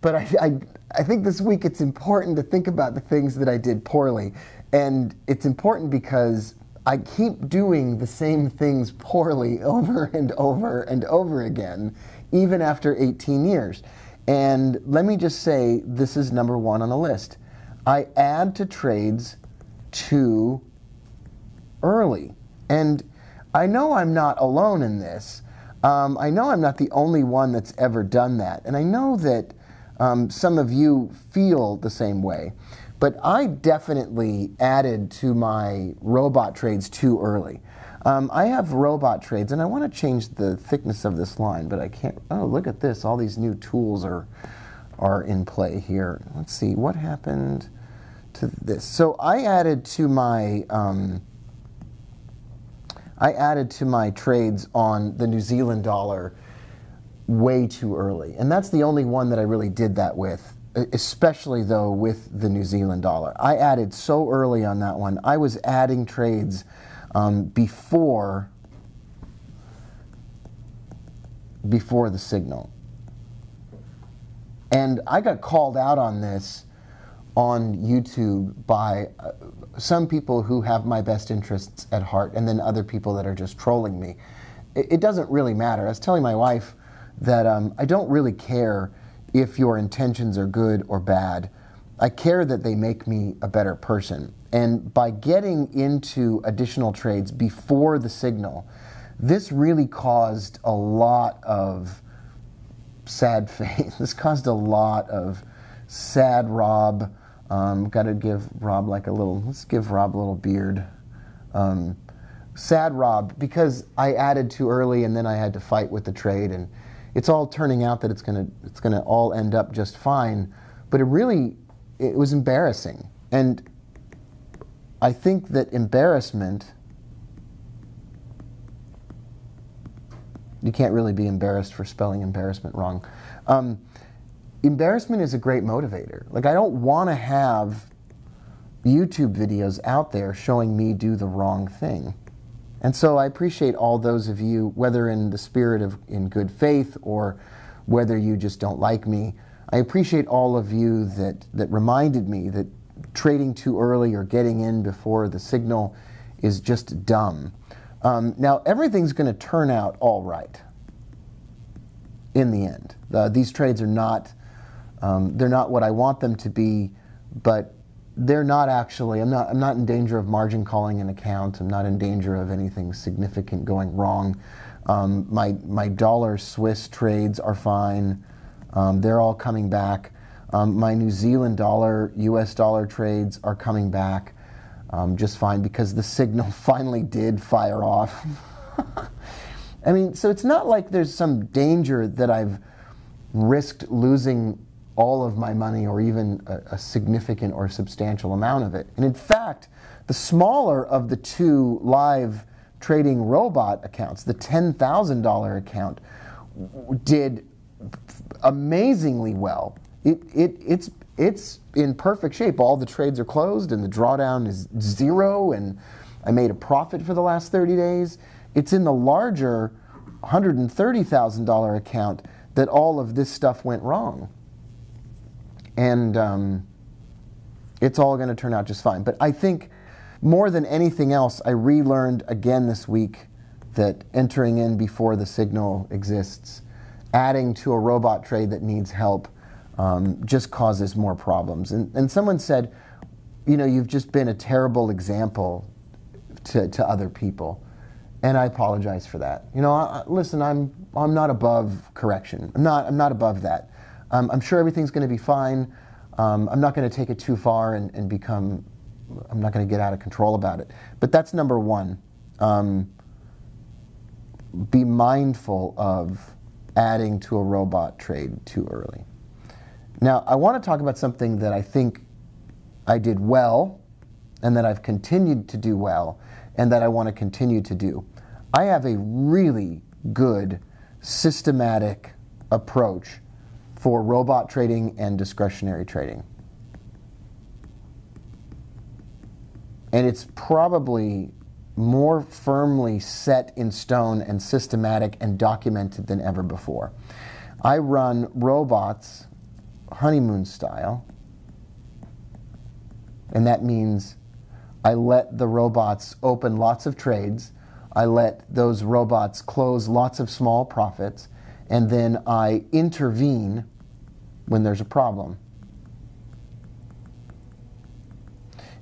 but I think this week it's important to think about the things that I did poorly. And it's important because I keep doing the same things poorly over and over and over again, even after 18 years. And let me just say, this is number one on the list. I add to trades too early. And I know I'm not alone in this. I know I'm not the only one that's ever done that. And I know that some of you feel the same way. But I definitely added to my robot trades too early. I have robot trades, and I want to change the thickness of this line, but I can't. Oh, look at this. All these new tools are in play here. Let's see, what happened to this? So I added to my trades on the New Zealand dollar way too early. And that's the only one that I really did that with, especially though with the New Zealand dollar. I added so early on that one. I was adding trades before the signal. And I got called out on this on YouTube by some people who have my best interests at heart, and then other people that are just trolling me. It doesn't really matter. I was telling my wife that I don't really care if your intentions are good or bad. I care that they make me a better person. And by getting into additional trades before the signal, this really caused a lot of sad face. This caused a lot of sad Rob. Got to give Rob like a little, let's give Rob a little beard. Sad Rob, because I added too early and then I had to fight with the trade, and it's all turning out that it's gonna all end up just fine. But it was embarrassing. And I think that embarrassment, you can't really be embarrassed for spelling embarrassment wrong. Embarrassment is a great motivator. Like, I don't want to have YouTube videos out there showing me do the wrong thing. And so I appreciate all those of you, whether in the spirit of in good faith or whether you just don't like me. I appreciate all of you that reminded me that trading too early or getting in before the signal is just dumb. Now, everything's going to turn out all right in the end. These trades are not, they're not what I want them to be, but they're not actually, I'm not in danger of margin calling an account. I'm not in danger of anything significant going wrong. My dollar Swiss trades are fine. They're all coming back. My New Zealand dollar, US dollar trades are coming back just fine because the signal finally did fire off. I mean, so it's not like there's some danger that I've risked losing all of my money or even a significant or substantial amount of it. And in fact, the smaller of the two live trading robot accounts, the $10,000 account, did amazingly well. It's in perfect shape. All the trades are closed and the drawdown is zero, and I made a profit for the last 30 days. It's in the larger $130,000 account that all of this stuff went wrong. And it's all going to turn out just fine. But I think more than anything else, I relearned again this week that entering in before the signal exists, adding to a robot trade that needs help, just causes more problems. And someone said, you know, you've just been a terrible example to other people. And I apologize for that. You know, listen, I'm not above correction. I'm not above that. I'm sure everything's going to be fine. I'm not going to take it too far and become, I'm not going to get out of control about it. But that's number one. Be mindful of adding to a robot trade too early. Now, I want to talk about something that I think I did well and that I've continued to do well and that I want to continue to do. I have a really good systematic approach for robot trading and discretionary trading. And it's probably more firmly set in stone and systematic and documented than ever before. I run robots honeymoon style. And that means I let the robots open lots of trades. I let those robots close lots of small profits. And then I intervene when there's a problem.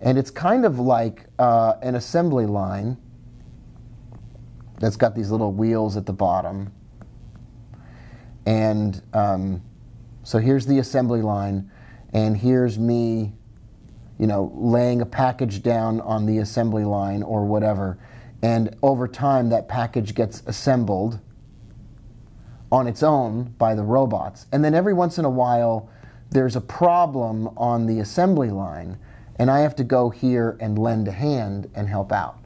And it's kind of like an assembly line that's got these little wheels at the bottom. And so here's the assembly line, and here's me, you know, laying a package down on the assembly line or whatever. And over time, that package gets assembled on its own by the robots. And then every once in a while, there's a problem on the assembly line, and I have to go here and lend a hand and help out.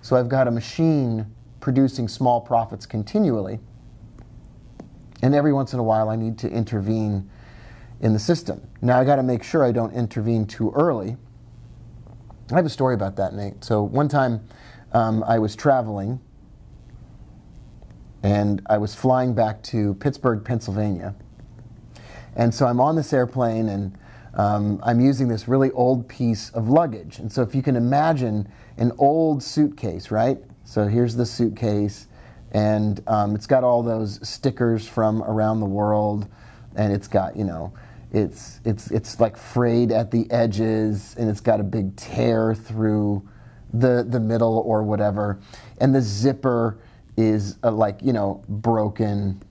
So I've got a machine producing small profits continually, and every once in a while I need to intervene in the system. Now I got to make sure I don't intervene too early. I have a story about that, Nate. So one time I was traveling, and I was flying back to Pittsburgh, Pennsylvania. And so I'm on this airplane, and I'm using this really old piece of luggage. And so if you can imagine an old suitcase, right? So here's the suitcase, and it's got all those stickers from around the world, and it's got, you know, it's like frayed at the edges, and it's got a big tear through the middle or whatever, and the zipper is like, you know, broken.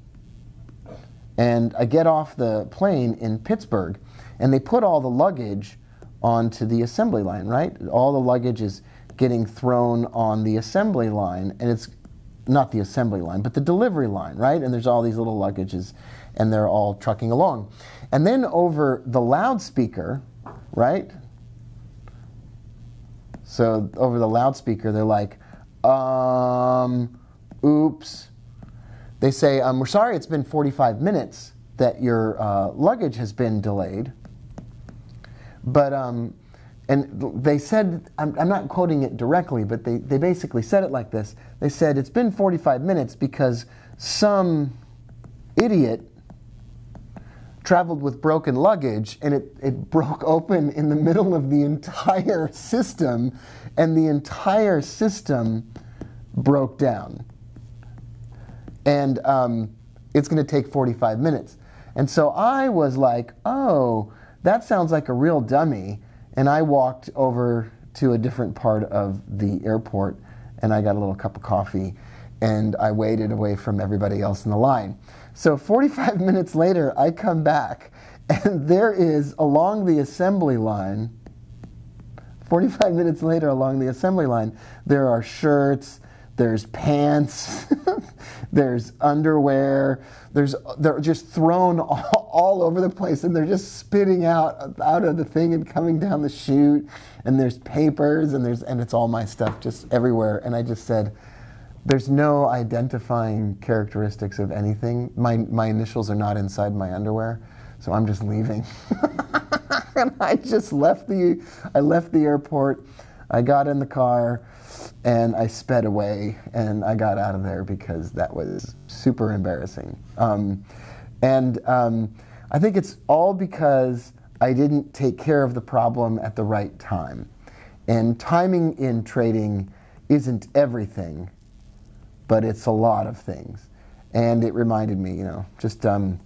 And I get off the plane in Pittsburgh, and they put all the luggage onto the assembly line, right? All the luggage is getting thrown on the assembly line, and it's not the assembly line, but the delivery line, right? And there's all these little luggages, and they're all trucking along. And then over the loudspeaker, right? So over the loudspeaker, they're like, oops. They say, we're sorry it's been 45 minutes that your luggage has been delayed. But, and they said, I'm not quoting it directly, but they basically said it like this. They said, it's been 45 minutes because some idiot traveled with broken luggage, and it broke open in the middle of the entire system, and the entire system broke down. And it's going to take 45 minutes. And so I was like, oh, that sounds like a real dummy. And I walked over to a different part of the airport, and I got a little cup of coffee, and I waited away from everybody else in the line. So 45 minutes later, I come back, and there is, along the assembly line, 45 minutes later along the assembly line, there are shirts, there's pants, there's underwear, they're just thrown all over the place, and they're just spitting out of the thing and coming down the chute, and there's papers, and it's all my stuff just everywhere. And I just said, there's no identifying characteristics of anything. My initials are not inside my underwear, so I'm just leaving. And I just left the airport. I got in the car, and I sped away, and I got out of there because that was super embarrassing. I think it's all because I didn't take care of the problem at the right time. And timing in trading isn't everything, but it's a lot of things. And it reminded me, you know, just I'm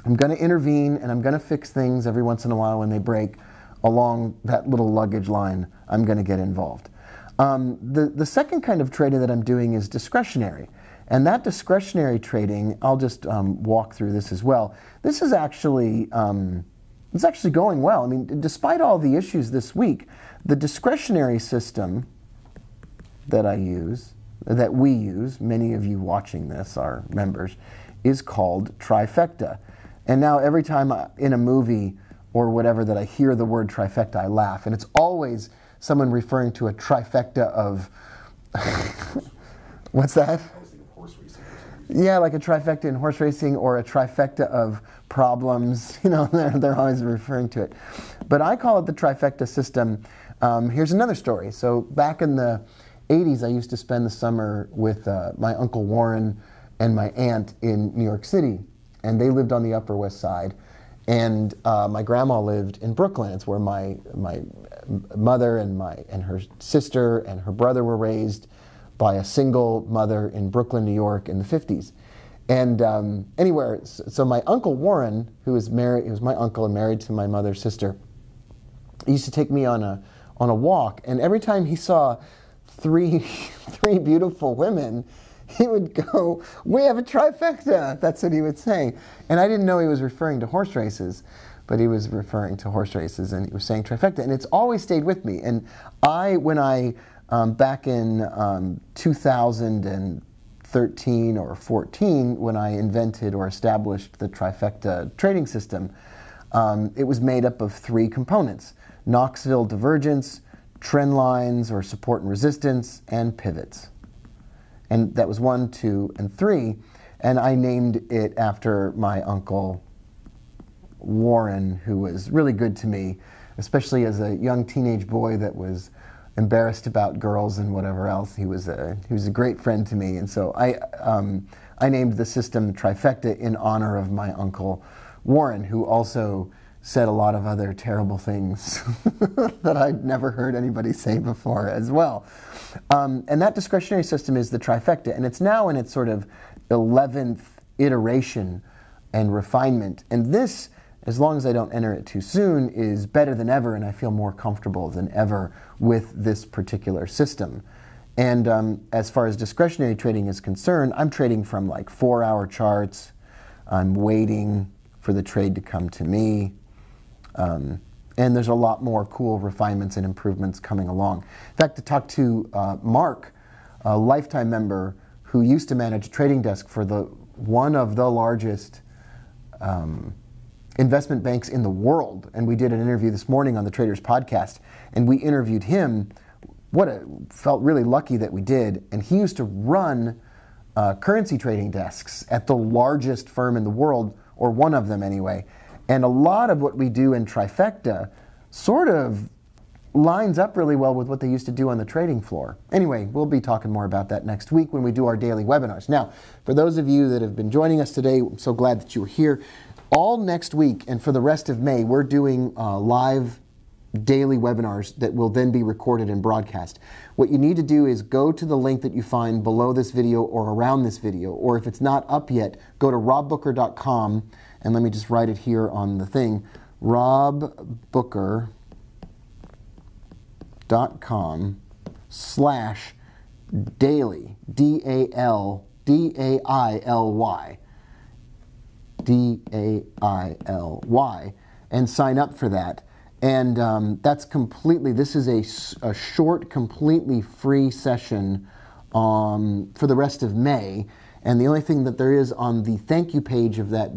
going to intervene, and I'm going to fix things every once in a while when they break along that little luggage line. I'm going to get involved. The second kind of trading that I'm doing is discretionary. And that discretionary trading, I'll just walk through this as well. This is actually, it's actually going well. I mean, despite all the issues this week, the discretionary system that I use, that we use, many of you watching this are members, is called trifecta. And now every time in a movie or whatever that I hear the word trifecta, I laugh. And it's always someone referring to a trifecta of, what's that? Yeah, like a trifecta in horse racing, or a trifecta of problems. You know, they're always referring to it. But I call it the trifecta system. Here's another story. So back in the 80s, I used to spend the summer with my Uncle Warren and my aunt in New York City. And they lived on the Upper West Side. And my grandma lived in Brooklyn. It's where my mother and her sister and her brother were raised by a single mother in Brooklyn, New York in the 50s. And so my Uncle Warren, who was married, he was my uncle and married to my mother's sister, he used to take me on a walk, and every time he saw three beautiful women, he would go, "We have a trifecta." That's what he would say. And I didn't know he was referring to horse races, but he was referring to horse races, and he was saying trifecta. And it's always stayed with me. And when I back in 2013 or 14, when I invented or established the trifecta trading system, it was made up of 3 components: Knoxville divergence, trend lines or support and resistance, and pivots. And that was 1, 2, and 3. And I named it after my uncle Warren, who was really good to me, especially as a young teenage boy that was embarrassed about girls and whatever else. He was a great friend to me. And so I named the system Trifecta in honor of my uncle Warren, who also said a lot of other terrible things that I'd never heard anybody say before as well. And that discretionary system is the trifecta, and it's now in its sort of 11th iteration and refinement. And this, as long as I don't enter it too soon, is better than ever, and I feel more comfortable than ever with this particular system. And as far as discretionary trading is concerned, I'm trading from like 4-hour charts. I'm waiting for the trade to come to me. And there's a lot more cool refinements and improvements coming along. In fact, I talked to Mark, a lifetime member who used to manage a trading desk for one of the largest investment banks in the world. And we did an interview this morning on the Traders Podcast, and we interviewed him. Felt really lucky that we did. And he used to run currency trading desks at the largest firm in the world, or one of them anyway. And a lot of what we do in Trifecta sort of lines up really well with what they used to do on the trading floor. Anyway, we'll be talking more about that next week when we do our daily webinars. Now, for those of you that have been joining us today, I'm so glad that you were here. All next week and for the rest of May, we're doing live daily webinars that will then be recorded and broadcast. What you need to do is go to the link that you find below this video or around this video, or if it's not up yet, go to robbooker.com. And let me just write it here on the thing, robbooker.com/daily, D-A-I-L-Y, and sign up for that. And that's this is a short, completely free session for the rest of May. And the only thing that there is on the thank you page of that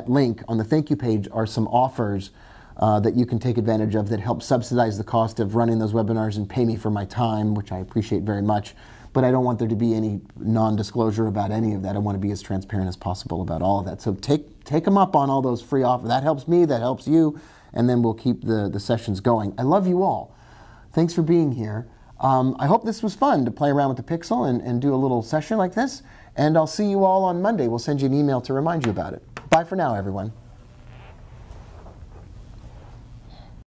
link, on the thank you page, are some offers that you can take advantage of that help subsidize the cost of running those webinars and pay me for my time, which I appreciate very much. But I don't want there to be any non-disclosure about any of that. I want to be as transparent as possible about all of that. So take them up on all those free offers. That helps me, that helps you, and then we'll keep the sessions going. I love you all. Thanks for being here. I hope this was fun to play around with the Pixel and do a little session like this. And I'll see you all on Monday. We'll send you an email to remind you about it. Bye for now, everyone.